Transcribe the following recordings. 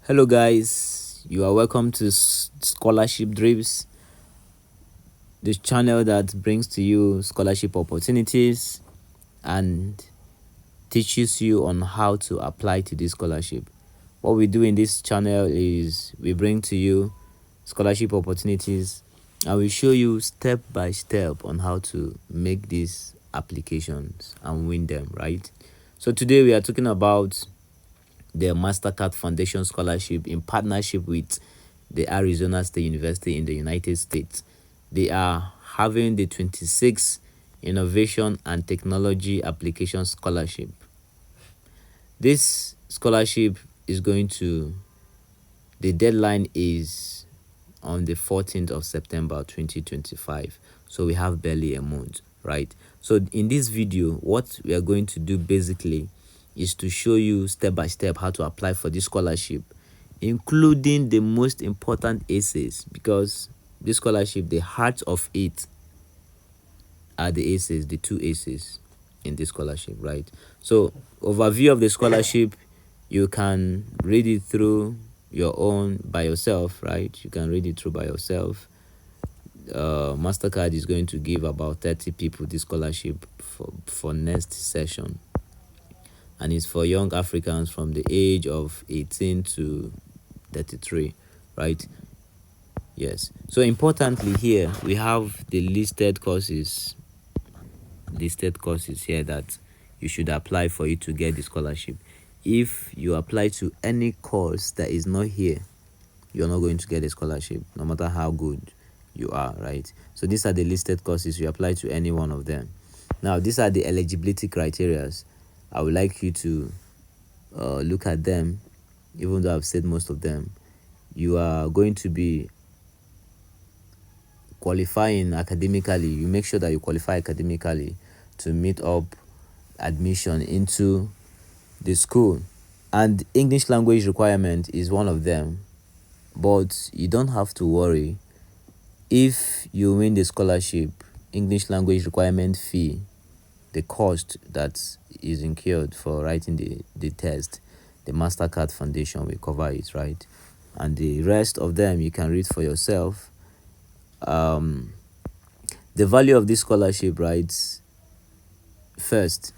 Hello, guys. You are welcome to Scholarship Drips, the channel that brings to you scholarship opportunities and teaches you on how to apply to this scholarship. What we do in this channel is we bring to you scholarship opportunities and we show you step by step on how to make these applications and win them, right? So today we are talking about the Mastercard Foundation Scholarship in partnership with the Arizona State University in the United States. They are having the 26th Innovation and Technology Application Scholarship. This scholarship is the deadline is on the 14th of September 2025. So we have barely a month, right? So in this video, what we are going to do basically is to show you step by step how to apply for this scholarship, including the most important essays, because this scholarship, the heart of it are the essays, the two essays in this scholarship, right? So overview of the scholarship, you can read it through your own by yourself, right? You can read it through by yourself. Mastercard is going to give about 30 people this scholarship for next session, and it's for young Africans from the age of 18 to 33, right? Yes. So importantly here, we have the listed courses here that you should apply for you to get the scholarship. If you apply to any course that is not here, you're not going to get a scholarship, no matter how good you are, right? So these are the listed courses. You apply to any one of them. Now, these are the eligibility criteria. I would like you to look at them, even though I've said most of them. You are going to be qualifying academically. You make sure that you qualify academically to meet up admission into the school, and English language requirement is one of them. But you don't have to worry. If you win the scholarship, English language requirement fee, the cost that is incurred for writing the test, the Mastercard Foundation will cover it, right? And the rest of them you can read for yourself. The value of this scholarship, right? First,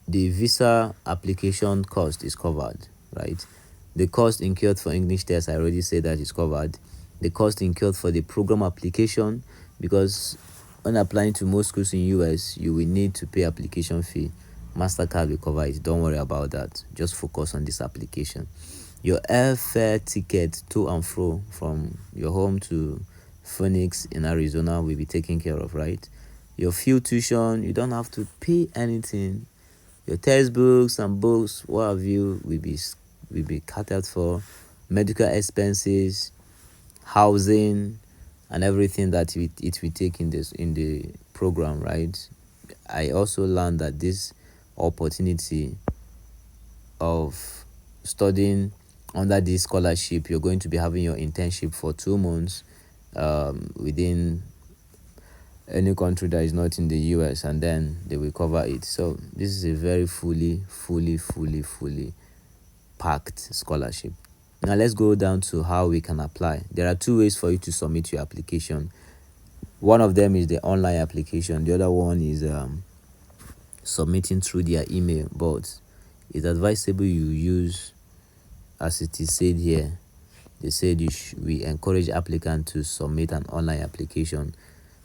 the visa application cost is covered, right? The cost incurred for English test, I already said that is covered. The cost incurred for the program application, because when applying to most schools in US, you will need to pay application fee. Mastercard will cover it. Don't worry about that. Just focus on this application. Your airfare ticket to and fro from your home to Phoenix in Arizona will be taken care of, right? Your field tuition, you don't have to pay anything. Your textbooks and books, what have you, will be catered for. Medical expenses, housing, and everything that it will take in the program, right? I also learned that this opportunity of studying under this scholarship, you're going to be having your internship for 2 months within any country that is not in the US, and then they will cover it. So this is a very fully packed scholarship. Now let's go down to how we can apply. There are 2 ways for you to submit your application. One of them is the online application. The other one is submitting through their email. But it's advisable you use, as it is said here, they said we encourage applicants to submit an online application.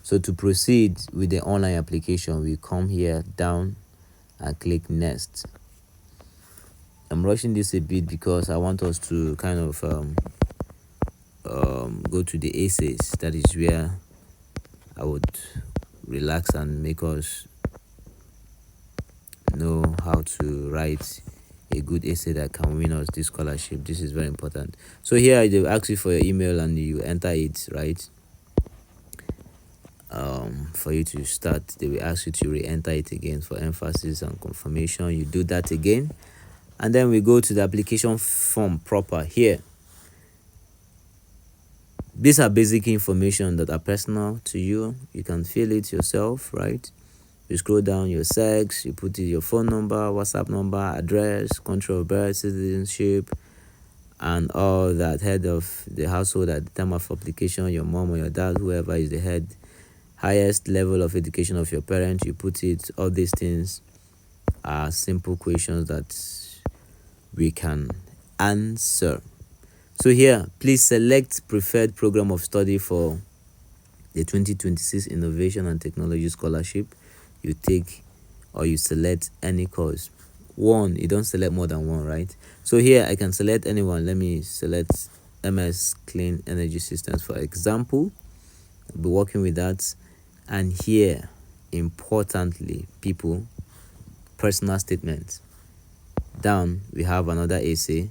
So to proceed with the online application, we come here down and click next. I'm rushing this a bit because I want us to kind of go to the essays. That is where I would relax and make us know how to write a good essay that can win us this scholarship. This is very important. So here they will ask you for your email and you enter it, right? For you to start, they will ask you to re-enter it again for emphasis and confirmation. You do that again, and then we go to the application form proper. Here, these are basic information that are personal to you. You can fill it yourself, right? You scroll down, your sex, you put in your phone number, WhatsApp number, address, country of birth, citizenship, and all that, head of the household at the time of application, your mom or your dad, whoever is the head, highest level of education of your parents, you put it. All these things are simple questions that we can answer. So here, please select preferred program of study for the 2026 Innovation and Technology Scholarship. You take or you select any course. One, you don't select more than one, right? So here I can select anyone. Let me select MS Clean Energy Systems, for example. I'll be working with that. And here, importantly, people, personal statements. Down, we have another essay,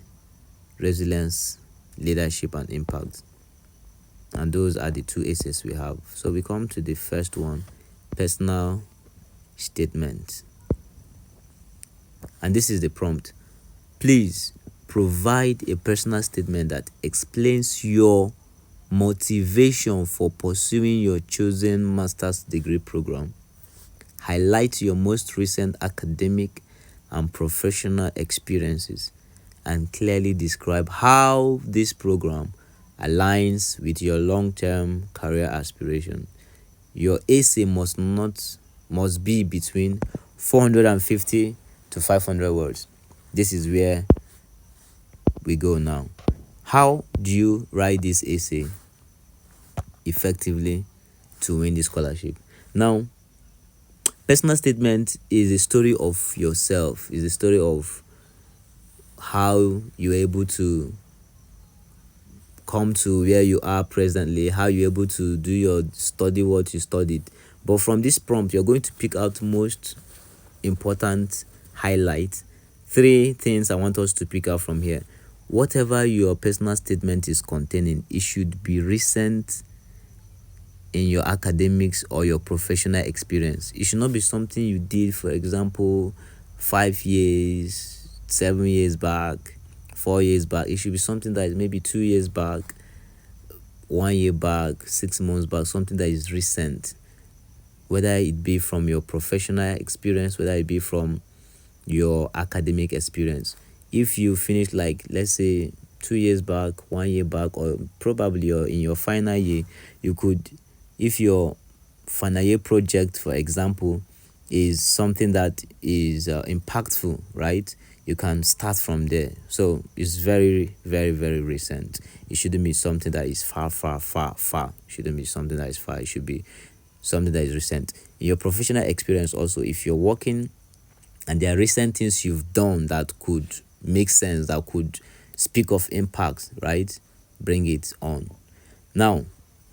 resilience, leadership, and impact. And those are the two essays we have. So we come to the first one, personal statement. And this is the prompt. Please provide a personal statement that explains your motivation for pursuing your chosen master's degree program. Highlight your most recent academic and professional experiences and clearly describe how this program aligns with your long-term career aspiration. Your essay must be between 450 to 500 words. This is where we go now. How do you write this essay effectively to win the scholarship? Now, personal statement is a story of yourself, is a story of how you're able to come to where you are presently, how you're able to do your study, what you studied. But from this prompt, you're going to pick out most important highlights. 3 things I want us to pick out from here. Whatever your personal statement is containing, it should be recent in your academics or your professional experience. It should not be something you did, for example, 5 years, 7 years back, 4 years back. It should be something that is maybe 2 years back, 1 year back, 6 months back, something that is recent. Whether it be from your professional experience, whether it be from your academic experience. If you finish, like, let's say 2 years back, 1 year back, or probably you're in your final year, you could, if your final year project, for example, is something that is impactful, right? You can start from there. So it's very, very, very recent. It shouldn't be something that is far. It shouldn't be something that is far. It should be something that is recent. In your professional experience also, if you're working and there are recent things you've done that could make sense, that could speak of impact, right? Bring it on. Now,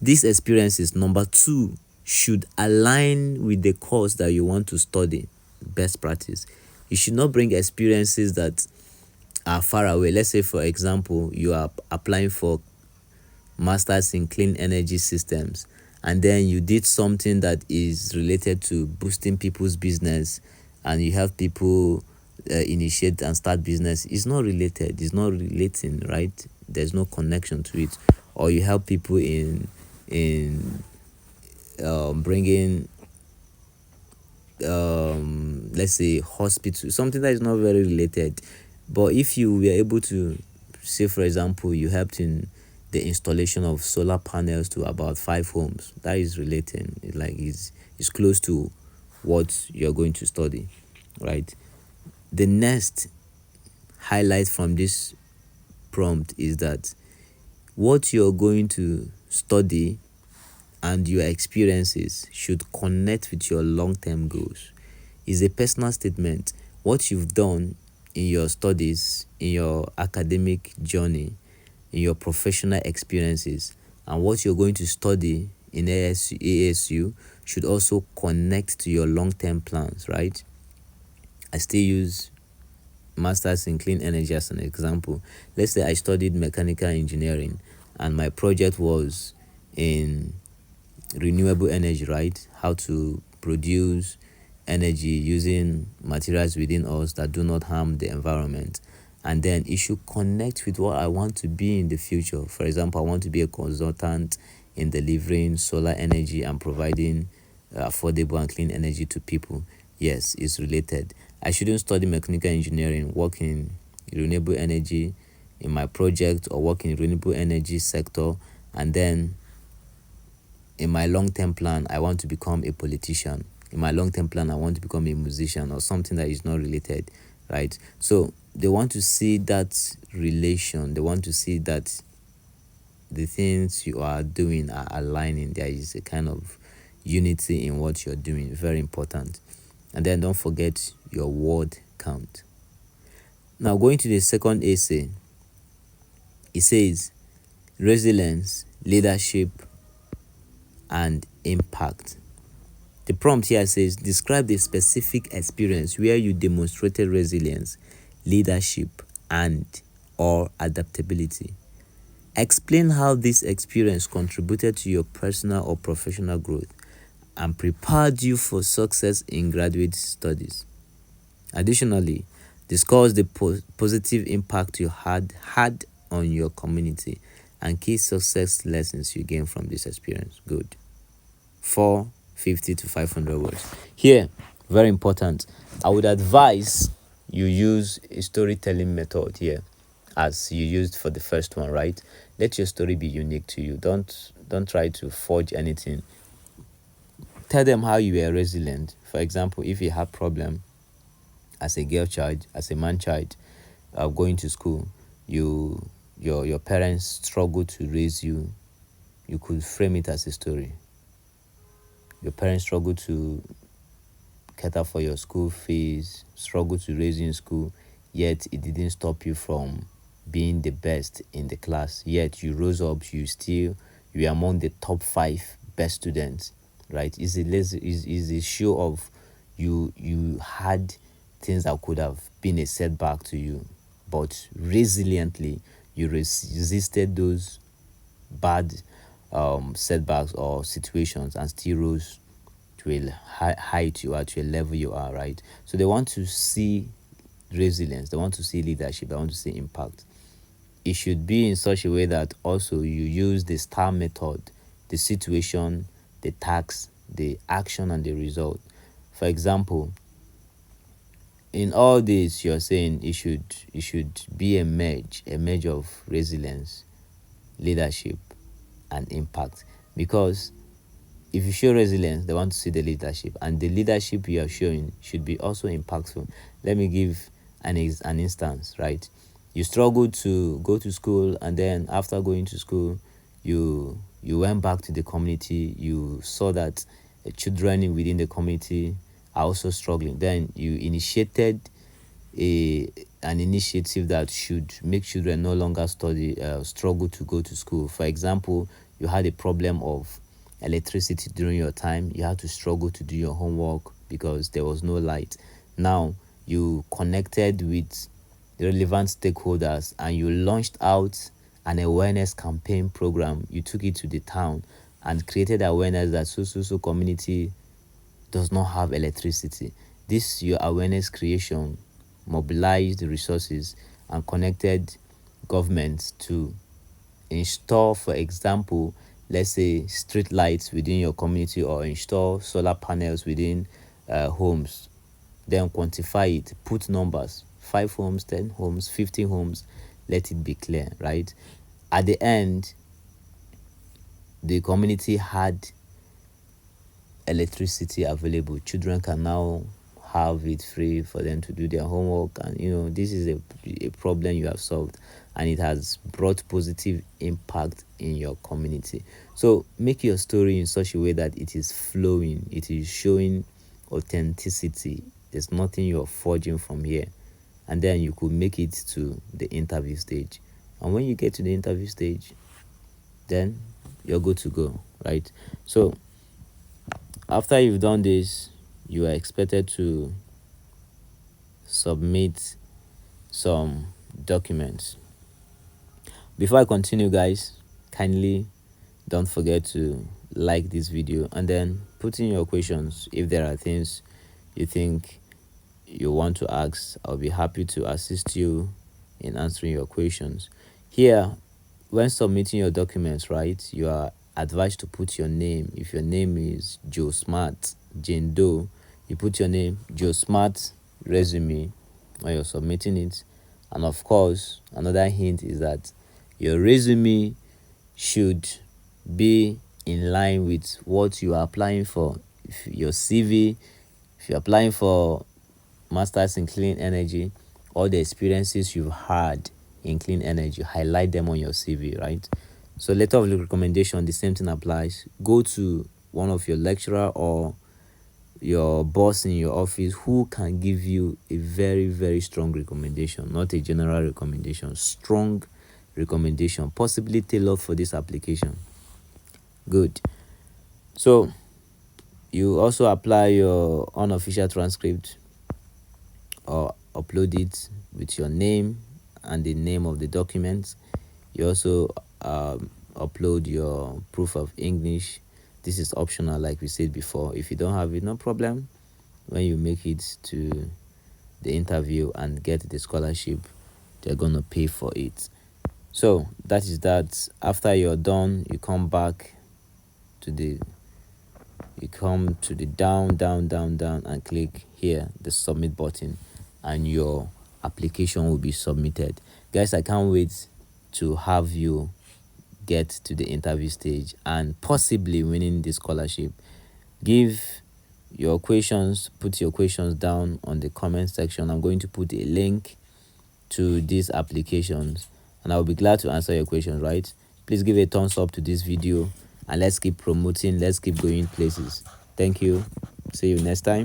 these experiences, number 2, should align with the course that you want to study. Best practice. You should not bring experiences that are far away. Let's say, for example, you are applying for Masters in Clean Energy Systems, and then you did something that is related to boosting people's business, and you have people initiate and start business. It's not related. It's not relating, right? There's no connection to it. Or you help people in bringing let's say hospital, something that is not very related. But if you were able to say, for example, you helped in the installation of solar panels to about 5 homes, that is relating. It's close to what you're going to study, right? The next highlight from this prompt is that what you're going to study and your experiences should connect with your long-term goals. It's a personal statement. What you've done in your studies, in your academic journey, in your professional experiences, and what you're going to study in ASU should also connect to your long-term plans, right? I still use Masters in Clean Energy as an example. Let's say I studied mechanical engineering and my project was in renewable energy, right? How to produce energy using materials within us that do not harm the environment. And then it should connect with what I want to be in the future. For example, I want to be a consultant in delivering solar energy and providing affordable and clean energy to people. Yes, it's related. I shouldn't study mechanical engineering, work in renewable energy, in my project or work in renewable energy sector, and then in my long-term plan I want to become a politician. In my long-term plan I want to become a musician or something that is not related, right? So they want to see that relation. They want to see that the things you are doing are aligning. There is a kind of unity in what you're doing. Very important. And then don't forget your word count. Now, going to the second essay, it says resilience, leadership, and impact. The prompt here says describe the specific experience where you demonstrated resilience, leadership, and or adaptability. Explain how this experience contributed to your personal or professional growth and prepared you for success in graduate studies. Additionally, discuss the positive impact you had on your community and key success lessons you gained from this experience. Good. 450 to 500 words. Here, very important. I would advise you use a storytelling method here as you used for the first one, right? Let your story be unique to you. Don't try to forge anything. Tell them how you were resilient. For example, if you had problem as a girl child, as a man child, going to school, your parents struggled to raise you. You could frame it as a story. Your parents struggled to cater for your school fees, struggled to raise you in school, yet it didn't stop you from being the best in the class. Yet you rose up, you are among the top 5 best students, right? Is a show of you had things that could have been a setback to you, but resiliently you resisted those bad setbacks or situations and still rose to a height you are, to a level you are, right? So they want to see resilience, they want to see leadership, they want to see impact. It should be in such a way that also you use the STAR method: the situation, the task, the action, and the result. For example, in all this you're saying it should be a merge of resilience, leadership, and impact. Because if you show resilience, they want to see the leadership, and the leadership you are showing should be also impactful. Let me give an instance, right? You struggled to go to school, and then after going to school, you went back to the community. You saw that children within the community are also struggling. Then you initiated an initiative that should make children no longer struggle to go to school. For example, you had a problem of electricity during your time. You had to struggle to do your homework because there was no light. Now you connected with the relevant stakeholders and you launched out an awareness campaign program. You took it to the town and created awareness that so community does not have electricity. This your awareness creation mobilized resources and connected governments to install, for example, let's say street lights within your community, or install solar panels within homes. Then quantify it, put numbers: 5 homes, 10 homes, 15 homes. Let it be clear, right? At the end, the community had electricity available. Children can now have it free for them to do their homework, and this is a problem you have solved, and it has brought positive impact in your community. So make your story in such a way that it is flowing, it is showing authenticity. There's nothing you're forging from here. And then you could make it to the interview stage, and when you get to the interview stage, then you're good to go, right? So after you've done this, you are expected to submit some documents. Before I continue, guys, kindly don't forget to like this video and then put in your questions. If there are things you think you want to ask, I'll be happy to assist you in answering your questions. Here, when submitting your documents, right, you are advised to put your name. If your name is Joe Smart, Jane Doe, you put your name, Joe Smart resume, when you're submitting it, And of course, another hint is that your resume should be in line with what you are applying for. If your CV, if you're applying for masters in clean energy, all the experiences you've had in clean energy, highlight them on your CV, right? So letter of recommendation, the same thing applies. Go to one of your lecturer or your boss in your office who can give you a very, very strong recommendation, not a general recommendation, strong recommendation, possibly tailored for this application. Good. So you also apply your unofficial transcript or upload it with your name and the name of the document. You also upload your proof of English. This is optional, like we said before. If you don't have it, no problem. When you make it to the interview and get the scholarship, they're gonna pay for it. So that is that. After you're done, you come back to the down and click here, the submit button, and your application will be submitted. Guys, I can't wait to have you get to the interview stage and possibly winning the scholarship. Give your questions, put your questions down on the comment section. I'm going to put a link to these applications and I'll be glad to answer your questions, right? Please give a thumbs up to this video and let's keep promoting, let's keep going places. Thank you. See you next time.